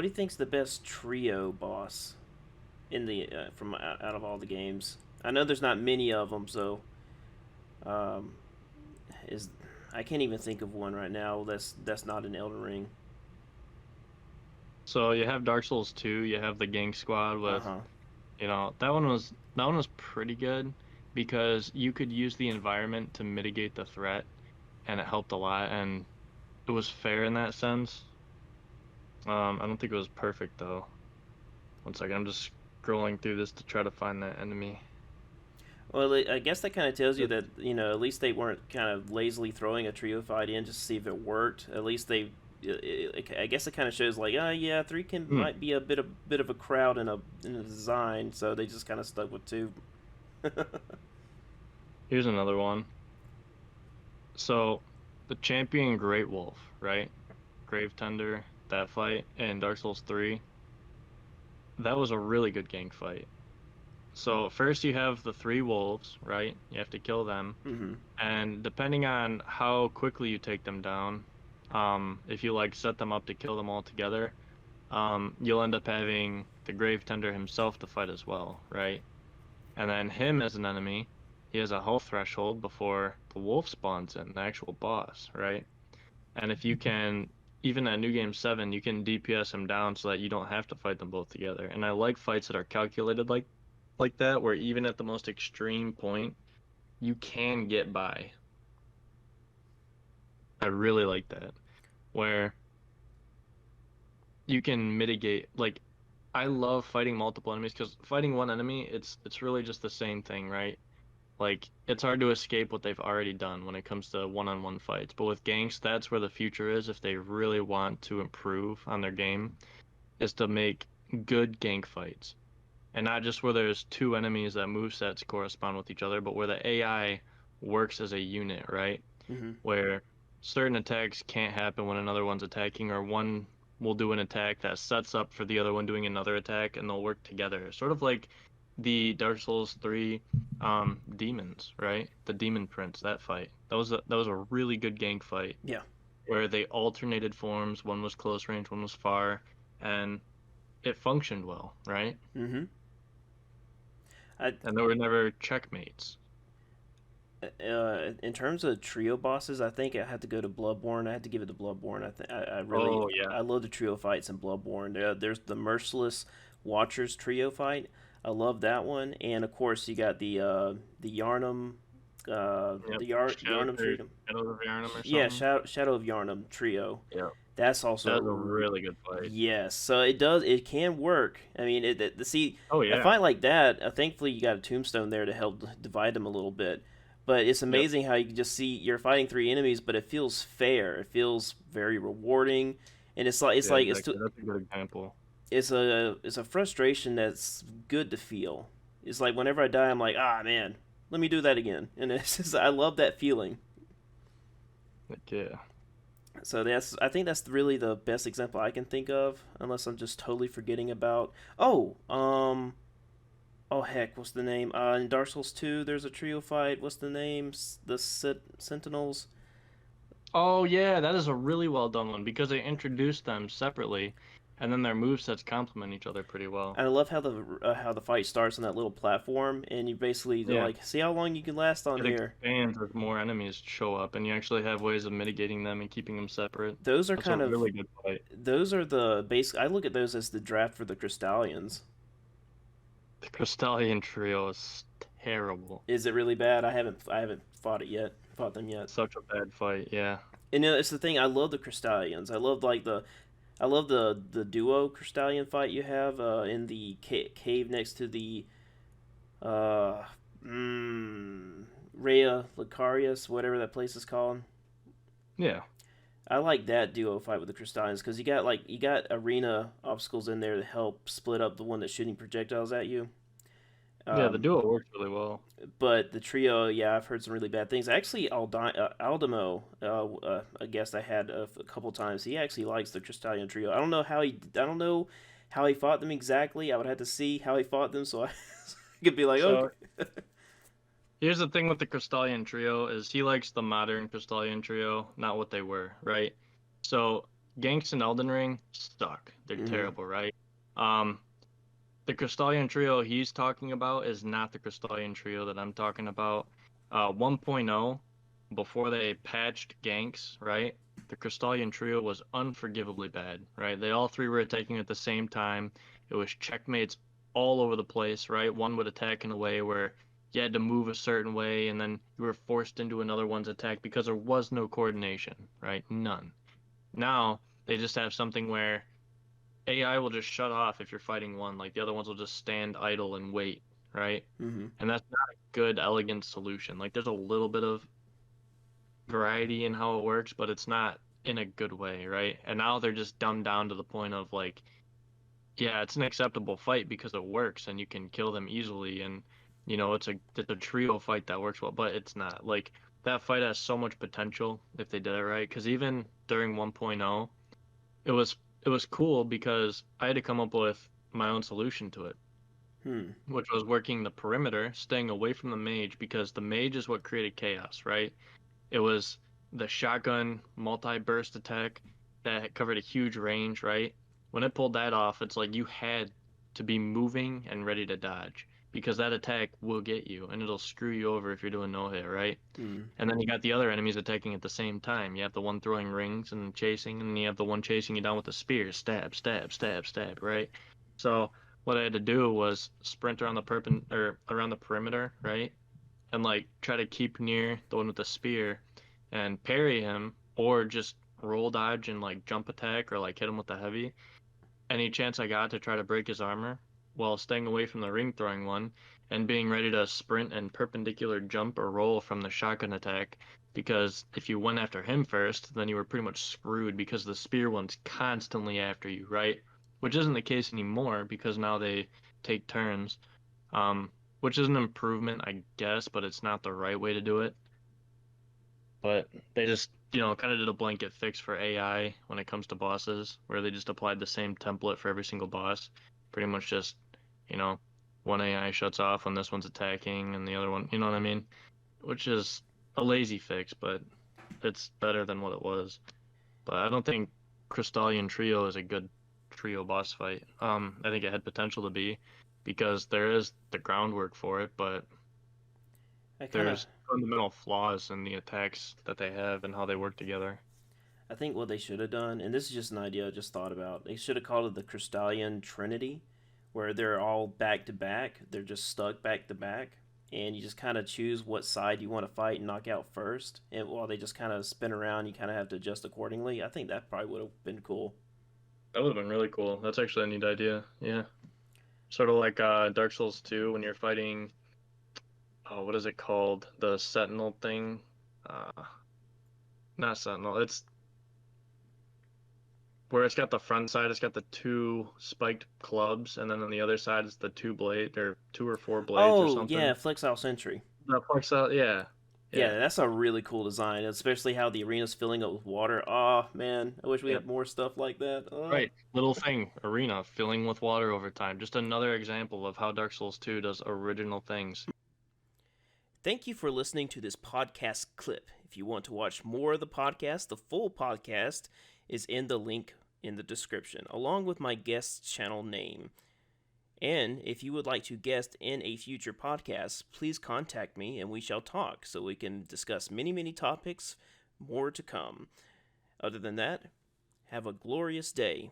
what do you think's the best trio boss in the from out of all the games? I know there's not many of them, so um, is I can't even think of one right now that's not an Elden Ring. So you have Dark Souls 2, you have the Gang Squad Uh with, huh. that one was pretty good because you could use the environment to mitigate the threat and it helped a lot and it was fair in that sense. I don't think it was perfect though. One second, I'm just scrolling through this to try to find that enemy. Well, I guess that kind of tells you Yep. that at least they weren't kind of lazily throwing a trio fight in just to see if it worked. At least I guess it kind of shows like, oh yeah, three can Hmm. might be a bit of a crowd in a design, so they just kind of stuck with two. Here's another one. So the champion Great Wolf, right? Grave Tender, that fight in Dark Souls 3, that was a really good gang fight. So first you have the three wolves, right? You have to kill them. Mm-hmm. And depending on how quickly you take them down, if you like set them up to kill them all together, you'll end up having the Grave Tender himself to fight as well, right? And then him as an enemy, he has a health threshold before the wolf spawns in, the actual boss, right? And if you can, even at New Game 7, you can DPS him down so that you don't have to fight them both together. And I like fights that are calculated like that, where even at the most extreme point, you can get by. I really like that. Where you can mitigate like I love fighting multiple enemies because fighting one enemy, it's really just the same thing, right? Like it's hard to escape what they've already done when it comes to one-on-one fights. But with ganks, that's where the future is if they really want to improve on their game, is to make good gank fights. And not just where there's two enemies that movesets correspond with each other, but where the AI works as a unit, right? Mm-hmm. Where certain attacks can't happen when another one's attacking, or one will do an attack that sets up for the other one doing another attack, and they'll work together. Sort of like the Dark Souls 3 demons, right? The Demon Prince, that fight. That was a really good gank fight Yeah. where they alternated forms. One was close range, one was far, and it functioned well, right? Mm-hmm. I And there were never checkmates. In terms of trio bosses, I think I had to go to Bloodborne. I had to give it to Bloodborne. I really Oh yeah. I love the trio fights in Bloodborne. There's the Merciless Watchers trio fight. I love that one, and of course you got the Yarnum, Yep. Yarnum trio. Shadow of Yharnam or Yeah, something. Shadow of Yarnum trio. Yep. That's That was a also really good fight. yes. So it can work. I mean, see Oh a yeah. fight like that. Thankfully, you got a tombstone there to help divide them a little bit. But it's Yep. amazing how you can just see you're fighting three enemies, but it feels fair. It feels very rewarding, and Yeah, it's exactly. That's a good example. it's a frustration that's good to feel. It's like whenever I die, I'm like, ah man, let me do that again, and it's just I love that feeling. Like, yeah. So I think that's really the best example I can think of, unless I'm just totally forgetting about. Oh heck, what's the name? In Dark Souls 2, there's a trio fight. What's the name? The Sentinels. Oh yeah, that is a really well done one because they introduced them separately, and then their movesets complement each other pretty well. I love how the fight starts on that little platform, and you basically they're Yeah, like, see how long you can last on it here. expands as more enemies show up, and you actually have ways of mitigating them and keeping them separate. Those are That's a kind of really good fight. those are the basic. I look at those as the draft for the Crystallians. The Crystallian trio is terrible. Is it really bad? I haven't fought it yet. Fought them yet. Such a bad fight. Yeah. And it's the thing. I love the Crystallians. I love the duo Crystallian fight you have in the cave next to the uh, Rhea Licarius, whatever that place is called. Yeah. I like that duo fight with the Crystallians because you got arena obstacles in there to help split up the one that's shooting projectiles at you. Yeah, the Um, duo works really well. but the trio, yeah, I've heard some really bad things. Actually, Aldemo, a guest I had a couple times, he actually likes the Crystallian trio. I don't know how he fought them exactly. I would have to see how he fought them, so I could be like, okay, So here's the thing with the Crystallian trio is he likes the modern Crystallian trio, not what they were, right? So ganks in Elden Ring suck. They're Mm-hmm. terrible, right? Um, the Crystallian trio he's talking about is not the Crystallian trio that I'm talking about. 1.0, before they patched ganks, right? The Crystallian trio was unforgivably bad, right? They all three were attacking at the same time. It was checkmates all over the place, right? One would attack in a way where you had to move a certain way, and then you were forced into another one's attack because there was no coordination, right? None. Now they just have something where AI will just shut off if you're fighting one, like the other ones will just stand idle and wait, right? Mm-hmm. And that's not a good, elegant solution. Like there's a little bit of variety in how it works, but it's not in a good way, right? And now they're just dumbed down to the point of like, yeah, it's an acceptable fight because it works and you can kill them easily and it's a trio fight that works well, but it's not. Like that fight has so much potential if they did it right. Because even during 1.0, it was it was cool because I had to come up with my own solution to it, Hmm. which was working the perimeter, staying away from the mage because the mage is what created chaos, right? It was the shotgun multi-burst attack that covered a huge range, right? When it pulled that off, it's like you had to be moving and ready to dodge because that attack will get you and it'll screw you over if you're doing no hit, right? Hmm. And then you got the other enemies attacking at the same time. You have the one throwing rings and chasing, and then you have the one chasing you down with the spear. Stab, stab, stab, stab, right? So what I had to do was sprint around the or around the perimeter, right? And like try to keep near the one with the spear and parry him or just roll dodge and like jump attack or like hit him with the heavy any chance I got to try to break his armor while staying away from the ring throwing one and being ready to sprint and perpendicular jump or roll from the shotgun attack because if you went after him first, then you were pretty much screwed because the spear one's constantly after you, right? Which isn't the case anymore because now they take turns, which is an improvement, I guess, but it's not the right way to do it. But they just, kind of did a blanket fix for AI when it comes to bosses, where they just applied the same template for every single boss. Pretty much just, you know, one AI shuts off when this one's attacking and the other one, you know what I mean? Which is a lazy fix, but it's better than what it was. But I don't think Crystallian Trio is a good trio boss fight. I think it had potential to be because there is the groundwork for it, but I kind of there's fundamental flaws in the attacks that they have and how they work together. I think what they should have done, and this is just an idea I just thought about, they should have called it the Crystallian Trinity, where they're all back to back. They're just stuck back to back, and you just kind of choose what side you want to fight and knock out first. And while they just kind of spin around, you kind of have to adjust accordingly. I think that probably would have been cool. That would have been really cool. That's actually a neat idea. Yeah. Sort of like Dark Souls 2 when you're fighting, oh, what is it called? The Sentinel thing? Uh, Not Sentinel. It's where it's got the front side, it's got the two spiked clubs, and then on the other side it's the two blade or two or four blades or Oh something. yeah, Flexile Sentry. That flex out, yeah. Yeah, Yeah. that's a really cool design, especially how the arena's filling up with water. Oh man, I wish we Yeah. had more stuff like that. Oh. Right. Little thing, arena filling with water over time. Just another example of how Dark Souls 2 does original things. Thank you for listening to this podcast clip. If you want to watch more of the podcast, the full podcast is in the link in the description, along with my guest channel name. And if you would like to guest in a future podcast, please contact me and we shall talk so we can discuss many, many topics, more to come. Other than that, have a glorious day.